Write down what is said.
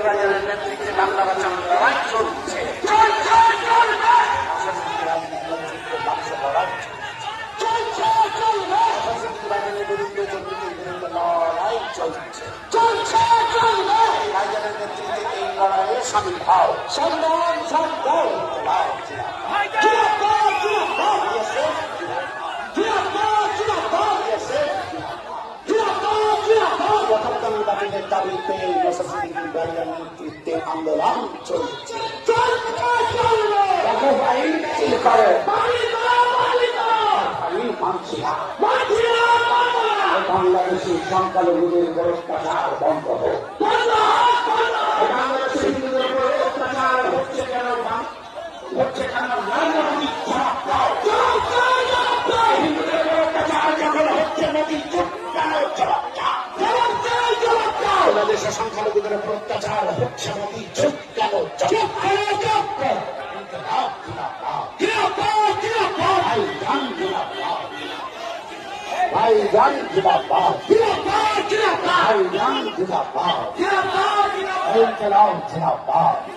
বাজারের নেতৃত্বে বাংলা বাঁচানোর লড়াই চলছে। বাজারের বিরুদ্ধে লড়াই চলছে। বাজারের নেতৃত্বে এই লড়াইয়ে সামিল হও। সম্মান সম্মান বাতিলের দাবিতে নেতৃত্বে আন্দোলন চলছে। বাংলাদেশের সংখ্যালঘুদের অত্যাচার বন্ধ হোক। বাংলাদেশের হিন্দুদের উপর অত্যাচার হচ্ছে কেন? হচ্ছে কেন? হিন্দুদের উপর অত্যাচার যখন হচ্ছে নদী চুপ কেন? বাংলাদেশের সংখ্যালঘুদের উপর অত্যাচার হচ্ছে নদী চুপ কেন? ভাইজান জিন্দাবাদ, ভাইজান জিন্দাবাদ, জিন্দাবাদ।